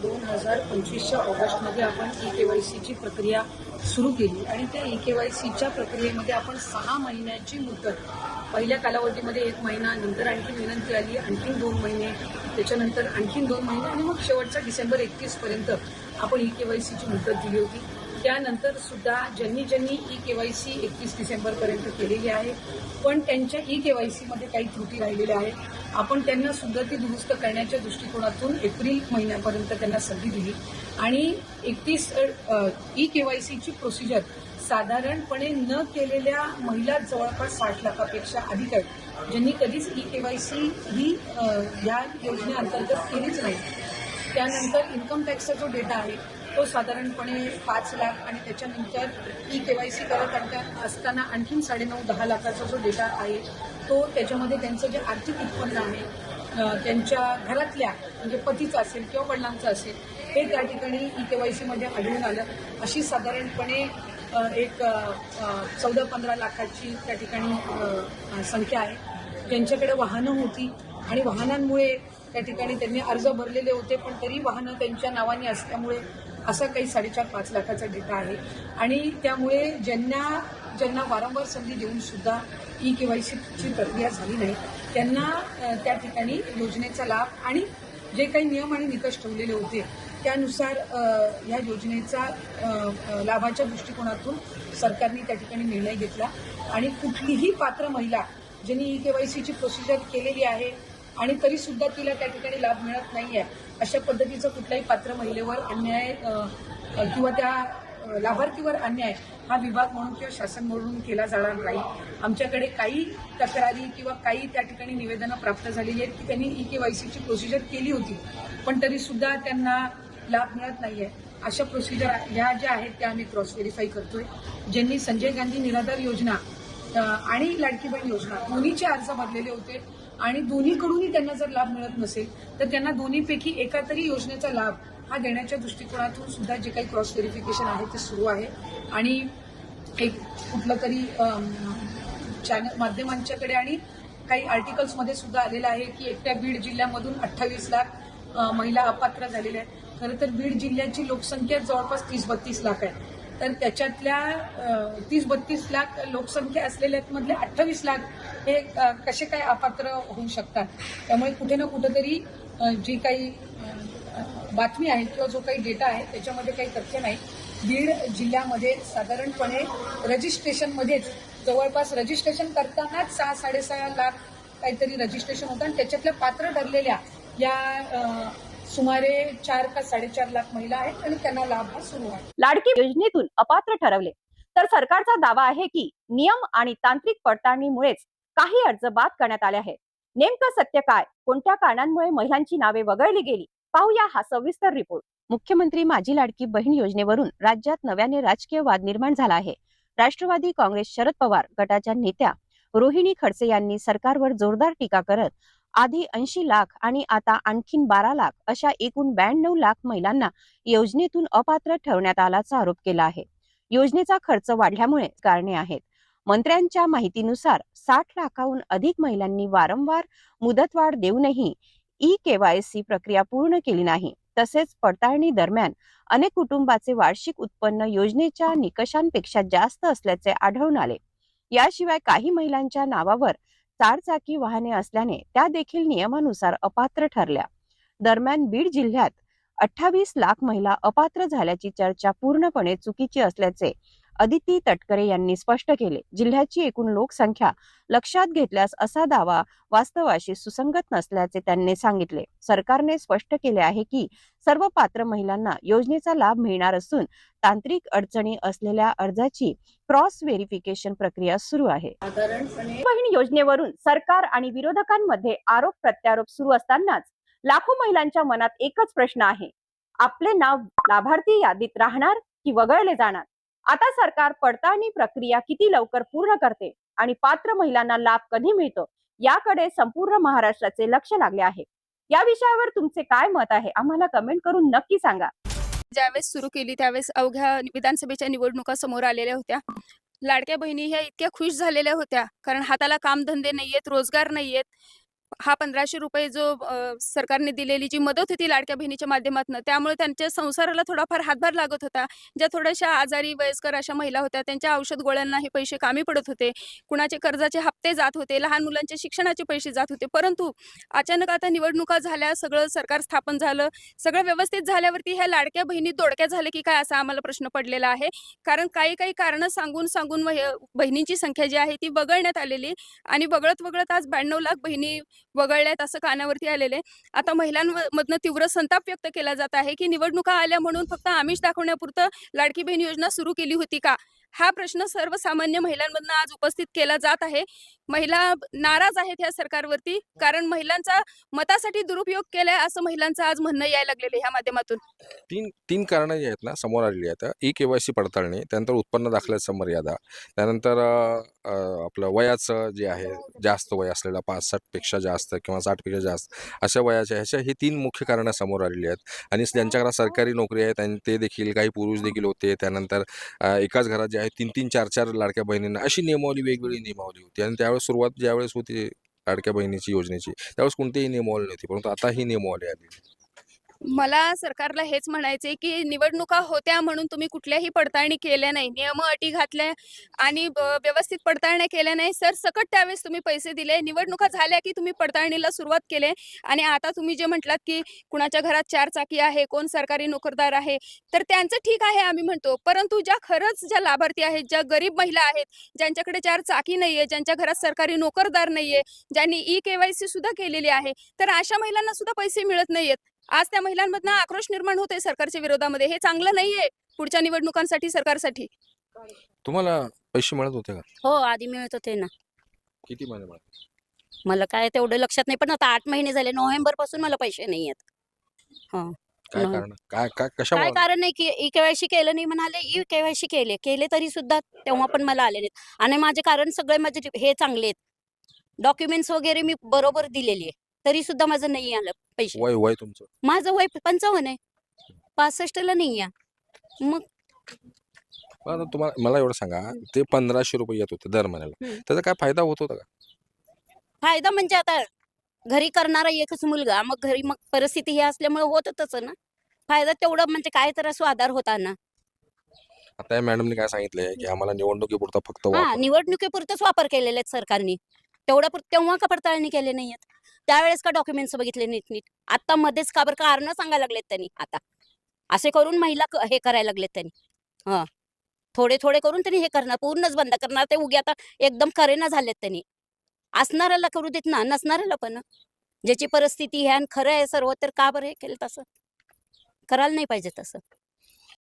2025च्या ऑगस्टमध्ये आपण KYCची प्रक्रिया सुरू केली आणि त्या KYCच्या प्रक्रियेमध्ये आपण 6 महिन्याची मुदत, पहिल्या कालावधीमध्ये 1 महिना, नंतर आणखी विनंती आली आणखीन 2 महिने, त्याच्यानंतर आणखीन 2 महिने आणि मग शेवटचा डिसेंबर 31 पर्यंत आपण KYCची मुदत दिली होती. त्यानंतर सुद्धा ज्यांनी KYC 31 डिसेंबरपर्यंत केलेली आहे, पण त्यांच्या KYCमध्ये काही त्रुटी राहिलेल्या आहेत. आपण त्यांना सुद्धा ती दुरुस्त करण्याच्या दृष्टिकोनातून एप्रिल महिन्यापर्यंत त्यांना संधी दिली आणि 31 KYCची प्रोसिजर साधारणपणे न केलेल्या महिला जवळपास 60 लाखापेक्षा अधिक आहेत, ज्यांनी कधीच KYC ही या योजनेअंतर्गत केलीच नाही. त्यानंतर इन्कम टॅक्सचा जो डेटा आहे तो साधारणपणे 5 लाख आणि त्याच्यानंतर KYC करत असताना आणखीन 9.5-10 लाखाचा जो डेटा आहे तो त्याच्यामध्ये त्यांचं जे आर्थिक उत्पन्न आहे त्यांच्या घरातल्या म्हणजे पतीचं असेल किंवा वडिलांचं असेल हे त्या ठिकाणी KYCमध्ये आढळून आलं. अशी साधारणपणे एक 14-15 लाखाची त्या ठिकाणी संख्या आहे. त्यांच्याकडे वाहनं होती आणि वाहनांमुळे त्या ठिकाणी त्यांनी अर्ज भरलेले होते, पण तरी वाहनं त्यांच्या नावाने असल्यामुळे असा काही 4.5-5 लाखाचा डेटा आहे आणि त्यामुळे ज्यांना वारंवार संधी देऊन सुद्धा KYCची प्रक्रिया झाली नाही त्यांना त्या ठिकाणी योजनेचा लाभ आणि जे काही नियम आणि निकष ठेवलेले होते त्यानुसार ह्या योजनेचा लाभाच्या दृष्टिकोनातून सरकारने त्या ठिकाणी निर्णय घेतला आणि कुठलीही पात्र महिला ज्यांनी KYCची प्रोसिजर केलेली आहे आणि तरी सुद्धा तिला त्या ठिकाणी लाभ मिळत नाही आहे, अशा पद्धतीचं कुठल्याही पात्र महिलेवर अन्याय किंवा त्या लाभार्थीवर अन्याय हा विभाग म्हणून किंवा शासन म्हणून केला जाणार नाही. आमच्याकडे काही तक्रारी किंवा काही त्या ठिकाणी निवेदनं प्राप्त झालेली आहेत की त्यांनी KYCची प्रोसिजर केली होती पण तरी सुद्धा त्यांना लाभ मिळत नाही आहे. अशा प्रोसिजर ह्या ज्या आहेत त्या आम्ही क्रॉस व्हेरीफाय करतोय. ज्यांनी संजय गांधी निराधार योजना आणि लाडकी बहीण योजना दोन्हीचे अर्ज भरलेले होते आणि दोन्हीकडूनही त्यांना जर लाभ मिळत नसेल तर त्यांना दोन्हीपैकी एका तरी योजनेचा लाभ हा देण्याच्या दृष्टिकोनातून सुद्धा जे काही क्रॉस व्हेरिफिकेशन आहे ते सुरू आहे आणि एक कुठलं तरी चॅनल माध्यमांच्याकडे आणि काही आर्टिकल्समध्ये सुद्धा आलेलं आहे की एकट्या बीड जिल्ह्यामधून 28 लाख महिला अपात्र झालेल्या आहेत. खरं तर बीड जिल्ह्याची लोकसंख्या जवळपास 30-32 लाख आहे, तर त्याच्यातल्या 30-32 लाख लोकसंख्या असलेल्यामधले 28 लाख हे कसे काय अपात्र होऊ शकतात. त्यामुळे कुठे ना कुठेतरी जी काही बातमी आहे किंवा जो काही डेटा आहे त्याच्यामध्ये काही तथ्य नाही. बीड जिल्ह्यामध्ये साधारणपणे रजिस्ट्रेशनमध्येच जवळपास रजिस्ट्रेशन करतानाच 6-6.5 लाख काहीतरी रजिस्ट्रेशन होतं आणि त्याच्यातल्या पात्र ठरलेल्या या सुमारे 4 का 4.5 लाख महिला आहेत आणि त्यांना लाभ हा सुरू आहे. लाडकी योजनेतून अपात्र ठरवले तर सरकारचा दावा आहे की नियम आणि तांत्रिक पडताळणीमुळेच काही अर्ज बाद करण्यात आले आहेत. नेमकं सत्य काय, कोणत्या कारणांमुळे महिलांची नावे वगळली गेली, पाहूया हा सविस्तर रिपोर्ट. मुख्यमंत्री माझी लाडकी बहीण योजनेवरून राज्यात नव्याने राजकीय वाद निर्माण झाला आहे. राष्ट्रवादी काँग्रेस शरद पवार गटाच्या नेत्या रोहिणी खडसे यांनी सरकारवर जोरदार टीका करत आधी 80 लाख आणि आता आणखीन 12 लाख अशा एकूण 92 लाख महिलांना योजनेतून अपात्र ठेवण्यात आल्याचा आरोप केला आहे. योजनेचा खर्च वाढल्यामुळे कारणे आहेत. मंत्र्यांच्या माहितीनुसार 60 लाखाहून अधिक महिलांनी वारंवार मुदतवाढ देऊनही KYC प्रक्रिया पूर्ण केली नाही. तसेच पडताळणी दरम्यान अनेक कुटुंबाचे वार्षिक उत्पन्न योजनेच्या निकषांपेक्षा जास्त असल्याचे आढळून आले. याशिवाय काही महिलांच्या नावावर 4 चाकी वाहने असल्याने त्या देखील नियमानुसार अपात्र ठरल्या. दरम्यान बीड जिल्ह्यात 28 लाख महिला अपात्र झाल्याची चर्चा पूर्णपणे चुकीची असल्याचे अदिती तटकरे यांनी स्पष्ट केले. जिल्ह्याची एकूण लोकसंख्या लक्षात घेतल्यास असा दावा वास्तवाशी सुसंगत नसल्याचे त्यांनी सांगितले. सरकारने स्पष्ट केले आहे की सर्व पात्र महिलांना योजनेचा लाभ मिळणार असून तांत्रिक अडचणी असलेल्या अर्जाची क्रॉस व्हेरिफिकेशन प्रक्रिया सुरू आहे. बहीण योजनेवरून सरकार आणि विरोधकांमध्ये आरोप प्रत्यारोप सुरू असतानाच लाखो महिलांच्या मनात एकच प्रश्न आहे, आपले नाव लाभार्थी यादीत राहणार की वगळले जाणार. आता सरकार पडताळणी प्रक्रिया किती लवकर पूर्ण करते आणि पात्र महिलांना लाभ कधी मिळतो याकडे संपूर्ण महाराष्ट्राचे लक्ष लागले आहे. या विषयावर तुमचे काय मत आहे आम्हाला कमेंट करून नक्की सांगा. ज्यावेळेस सुरू केली त्यावेळेस अवघ्या विधानसभेच्या निवडणुका समोर आलेल्या होत्या. लाडक्या बहिणी ह्या इतक्या खुश झालेल्या होत्या कारण हाताला कामधंदे नाहीयेत, रोजगार नाहीयेत. हा 1500 रुपये जो सरकारने दिलेली जी मदत होती लाडक्या बहिणीच्या माध्यमातून, त्यामुळे त्यांच्या संसाराला थोडाफार हातभार लागत होता. ज्या थोड्याशा आजारी वयस्कर अशा महिला होत्या, त्यांच्या औषध गोळ्यांना हे पैसे कामी पडत होते. कुणाचे कर्जाचे हप्ते जात होते, लहान मुलांच्या शिक्षणाचे पैसे जात होते. परंतु अचानक आता निवडणुका झाल्या, सगळं सरकार स्थापन झालं, सगळं व्यवस्थित झाल्यावरती ह्या लाडक्या बहिणी दोडक्या झाल्या की काय असा आम्हाला प्रश्न पडलेला आहे. कारण काही कारणं सांगून बहिणींची संख्या जी आहे ती वगळण्यात आलेली आणि वगळत आज 92 लाख बहिणी वगळल्यात असं कानावरती आलेले. आता महिलांमधनं तीव्र संताप व्यक्त केला जात आहे की निवडणुका आल्या म्हणून फक्त आमिष दाखवण्यापुरतं लाडकी बहीण योजना सुरू केली होती का? हा प्रश्न सर्वसामान्य महिलांमधनं आज उपस्थित केला जात आहे. महिला नाराज आहेत या सरकारवरती, कारण महिलांचा मतासाठी दुरुपयोग केलाय असं महिलांचं आज म्हणणं यायला लागलेलं आहे ह्या माध्यमातून. तीन कारणं जी आहेत ना समोर आलेली आहेत. ई-के-वाय-सी पडताळणी, त्यानंतर उत्पन्न दाखल्याचं मर्यादा, त्यानंतर आपलं वयाचं जे आहे जास्त वय असलेला 65 पेक्षा जास्त किंवा 60 पेक्षा जास्त अशा वयाच्या ही 3 मुख्य कारणं समोर आलेली आहेत. आणि ज्यांच्या घरात सरकारी नोकरी आहे ते देखील, काही पुरुष देखील होते. त्यानंतर एकाच घरात जे आहे 3-3, 4-4 लाडक्या बहिणींना अशी नियमावली, वेगवेगळी नियमावली होती. आणि त्यावेळेस सुरुवात ज्यावेळेस होती लाडक्या बहिणीची योजनेची, त्यावेळेस कोणतीही नियमावली नव्हती, परंतु आता ही नियमावली आली. मला सरकारला हेच म्हणायचे की निवडणुका होत्या म्हणून तुम्ही कुठल्याही पडताळणी केल्या नाही, नियम अटी घातल्या आणि व्यवस्थित पडताळण्या केल्या नाही. सरसकट त्यावेळेस तुम्ही पैसे दिले. निवडणुका झाल्या की तुम्ही पडताळणीला सुरुवात केली आणि आता तुम्ही जे म्हटलात की कुणाच्या घरात 4 चाकी आहे, कोण सरकारी नोकरदार आहे, तर त्यांचं ठीक आहे आम्ही म्हणतो. परंतु ज्या लाभार्थी आहेत, ज्या गरीब महिला आहेत, ज्यांच्याकडे 4 चाकी नाहीये, ज्यांच्या घरात सरकारी नोकरदार नाहीये, ज्यांनी ई-के-वाय-सी सुद्धा केलेली आहे, तर अशा महिलांना सुद्धा पैसे मिळत नाहीयेत. आज त्या महिलांमधनं आक्रोश निर्माण होतोय सरकारच्या विरोधामध्ये. हे चांगलं नाहीये पुढच्या निवडणुकांसाठी सरकारसाठी. तुम्हाला पैसे मिळत होते का? हो, आधी मिळत होते ना. किती महिने मिळत? मला काय तेवढं लक्षात नाही, पण आता 8 महिने झाले. नोव्हेंबरपासून मला पैसे नाही आहेत. हां. काय नाही. कारण? काय काय कशामुळे? कारण नाही की ई-के-वाय-सी केलं नाही म्हणाले. ई-के-वाय-सी केले तरी सुद्धा तेव्हा पण मला आले नाहीत. आणि माझे कारण सगळे माझे हे चांगले आहेत. डॉक्युमेंट्स वगैरे मी बरोबर दिलेली आहे. तरी सुद्धा माझं नाही आलं पैसे. वय तुमचं? माझं वय 55 आहे. 65ला नाही आहे. मग आता तुम्हाला मला एवढं सांगा, ते 1500 रुपये येत होते दर महिन्याला, त्याचा काय फायदा होत होता का? फायदा म्हणजे आता घरी करणारा एकच मुलगा, मग घरी मग परिस्थिती ही असल्यामुळे होत तसं ना. फायदा तेवढा म्हणजे काय तर असं आधार होता ना. आता या मॅडमने काय सांगितलंय की आम्हाला निवडणुकीपुरता फक्त हा, वापर. निवडणुकीपुरतेच वापर केलेले आहेत सरकारने. तेव्हा का पडताळणी केले नाहीयेत? त्यावेळेस का डॉक्युमेंट्स बघितले नीट? आता मध्येच का बरं कारण सांगायला लागलेत त्यांनी आता. असे करून महिला हे करायला लागलेत त्यांनी. हा, थोडे करून त्यांनी हे करणार, पूर्णच बंद करणार. ते उगी आता एकदम करेना झालेत त्यांनी. असणाऱ्याला करू देत ना, नसणाऱ्याला पण. ज्याची परिस्थिती आहे आणि खरं आहे सर्व, तर का बरं हे केलं तसं? करायला नाही पाहिजे तसं.